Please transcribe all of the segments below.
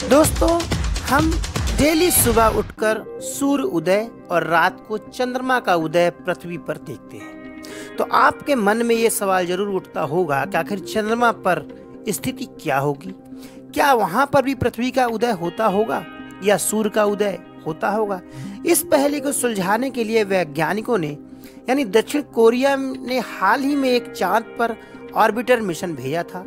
दोस्तों, हम डेली सुबह उठकर सूर्य उदय और रात को चंद्रमा का उदय पृथ्वी पर देखते हैं। तो आपके मन में ये सवाल जरूर उठता होगा कि आखिर चंद्रमा पर स्थिति क्या होगी? क्या वहां पर भी पृथ्वी का उदय होता होगा या सूर्य का उदय होता होगा? इस पहेली को सुलझाने के लिए वैज्ञानिकों ने यानी दक्षिण कोरिया ने हाल ही में एक चांद पर ऑर्बिटर मिशन भेजा था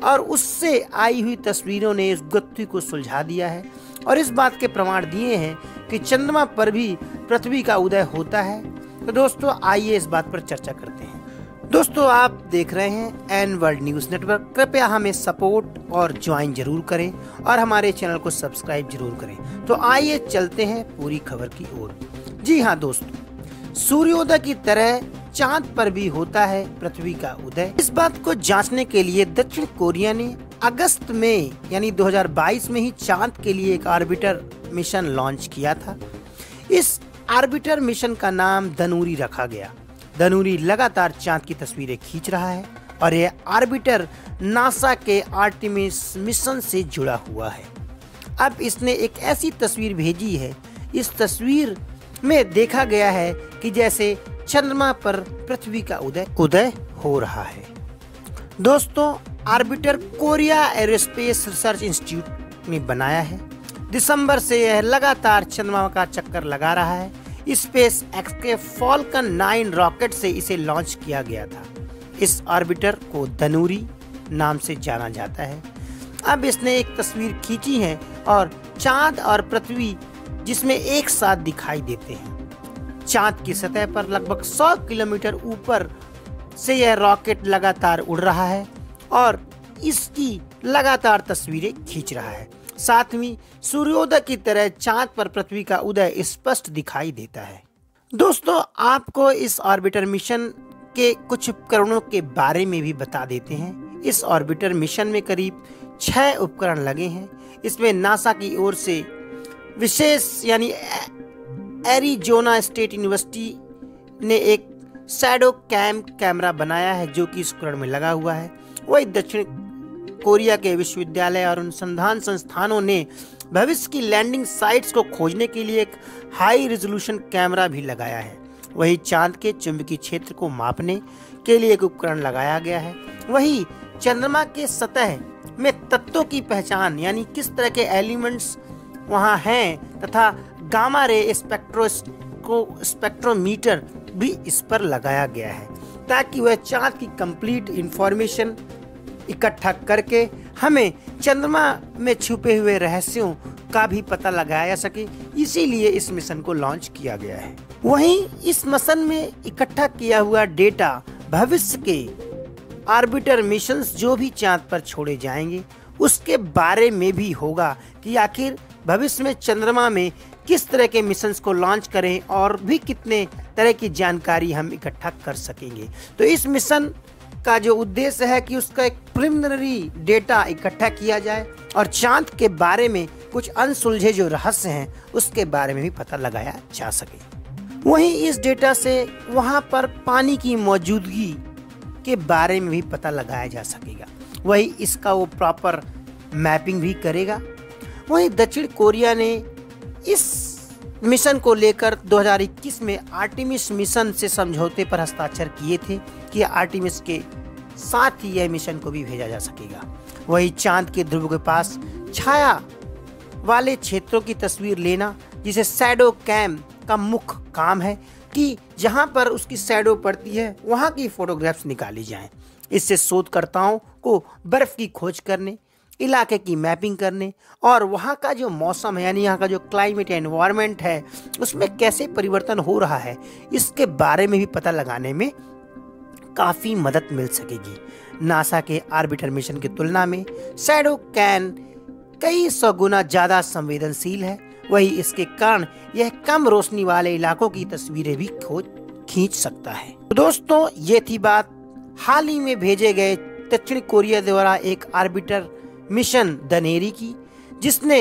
और उससे आई हुई तस्वीरों ने इस गुत्थी को सुलझा दिया है और इस बात के प्रमाण दिए हैं कि चंद्रमा पर भी पृथ्वी का उदय होता है। तो दोस्तों, आइए इस बात पर चर्चा करते हैं। दोस्तों, आप देख रहे हैं एन वर्ल्ड न्यूज नेटवर्क। कृपया हमें सपोर्ट और ज्वाइन जरूर करें और हमारे चैनल को सब्सक्राइब जरूर करें। तो आइए चलते हैं पूरी खबर की ओर। जी हाँ दोस्तों, सूर्योदय की तरह चांद पर भी होता है पृथ्वी का उदय। इस बात को जांचने के लिए दक्षिण कोरिया ने अगस्त में यानी 2022 में ही चांद के लिए एक ऑर्बिटर मिशन लॉन्च किया था। इस ऑर्बिटर मिशन का नाम धनुरी रखा गया। धनुरी लगातार चांद की तस्वीरें खींच रहा है और यह ऑर्बिटर नासा के आर्टेमिस मिशन से जुड़ा हुआ है। अब इसने एक ऐसी तस्वीर भेजी है, इस तस्वीर में देखा गया है कि जैसे चंद्रमा पर पृथ्वी का उदय हो रहा है। दोस्तों, orbiter Korea aerospace research institute ने बनाया है। दिसंबर से यह लगातार चंद्रमा का चक्कर लगा रहा है। स्पेस एक्स के फॉल्कन 9 रॉकेट से इसे लॉन्च किया गया था। इस ऑर्बिटर को धनुरी नाम से जाना जाता है। अब इसने एक तस्वीर खींची है और चांद और पृथ्वी जिसमें एक साथ दिखाई देते हैं। चांद की सतह पर लगभग 100 किलोमीटर ऊपर से यह रॉकेट लगातार उड़ रहा है और इसकी लगातार तस्वीरें खींच रहा है। साथ में सूर्योदय की तरह चांद पर पृथ्वी का उदय स्पष्ट दिखाई देता है। दोस्तों, आपको इस ऑर्बिटर मिशन के कुछ उपकरणों के बारे में भी बता देते हैं। इस ऑर्बिटर मिशन में करीब 6 उपकरण लगे हैं। इसमें नासा की ओर से विशेष यानी एरिजोना स्टेट यूनिवर्सिटी ने एक शैडो कैमरा बनाया है जो कि इस उपकरण में लगा हुआ है। वही दक्षिण कोरिया के विश्वविद्यालय और अनुसंधान संस्थानों ने भविष्य की लैंडिंग साइट्स को खोजने के लिए एक हाई रेजोल्यूशन कैमरा भी लगाया है। वही चांद के चुंबकीय क्षेत्र को मापने के लिए एक उपकरण लगाया गया है। वही चंद्रमा के सतह में तत्वों की पहचान यानी किस तरह के एलिमेंट्स वहां हैं तथा गामा रे स्पेक्ट्रोमीटर भी इस पर लगाया गया है ताकि वह चांद की कंप्लीट इंफॉर्मेशन इकट्ठा करके हमें चंद्रमा में छुपे हुए रहस्यों का भी पता लगाया जा सके। इसीलिए इस मिशन को लॉन्च किया गया है। वहीं इस मिशन में इकट्ठा किया हुआ डेटा भविष्य के ऑर्बिटर मिशंस जो भी चांद पर छोड़े जाएंगे उसके बारे में भी होगा कि आखिर भविष्य में चंद्रमा में किस तरह के मिशंस को लॉन्च करें और भी कितने तरह की जानकारी हम इकट्ठा कर सकेंगे। तो इस मिशन का जो उद्देश्य है कि उसका एक प्रिलिमिनरी डेटा इकट्ठा किया जाए और चांद के बारे में कुछ अनसुलझे जो रहस्य हैं उसके बारे में भी पता लगाया जा सके। वहीं इस डेटा से वहां पर पानी की मौजूदगी के बारे में भी पता लगाया जा सकेगा। वही इसका वो प्रॉपर मैपिंग भी करेगा। वहीं दक्षिण कोरिया ने इस मिशन को लेकर 2021 में आर्टेमिस मिशन से समझौते पर हस्ताक्षर किए थे कि आर्टेमिस के साथ ही यह मिशन को भी भेजा जा सकेगा। वही चांद के ध्रुव के पास छाया वाले क्षेत्रों की तस्वीर लेना जिसे शैडो कैम का मुख्य काम है कि जहां पर उसकी शैडो पड़ती है वहां की फोटोग्राफ्स निकाली जाएं। इससे शोधकर्ताओं को बर्फ की खोज करने, इलाके की मैपिंग करने और वहाँ का जो मौसम है यानी यहाँ का जो क्लाइमेट एनवायरनमेंट है उसमें कैसे परिवर्तन हो रहा है इसके बारे में भी पता लगाने में काफ़ी मदद मिल सकेगी। नासा के ऑर्बिटर मिशन की तुलना में शैडो कैम कई 100 गुना ज़्यादा संवेदनशील है। वही इसके कारण यह कम रोशनी वाले इलाकों की तस्वीरें भी खींच सकता है। तो दोस्तों, ये थी बात हाल ही में भेजे गए दक्षिण कोरिया द्वारा एक ऑर्बिटर मिशन धनेरी की, जिसने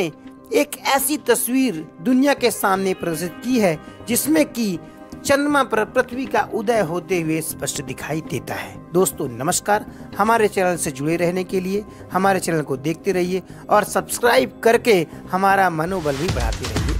एक ऐसी तस्वीर दुनिया के सामने प्रदर्शित की है जिसमें कि चंद्रमा पर पृथ्वी का उदय होते हुए स्पष्ट दिखाई देता है। दोस्तों नमस्कार, हमारे चैनल से जुड़े रहने के लिए हमारे चैनल को देखते रहिए और सब्सक्राइब करके हमारा मनोबल भी बढ़ाते रहिए।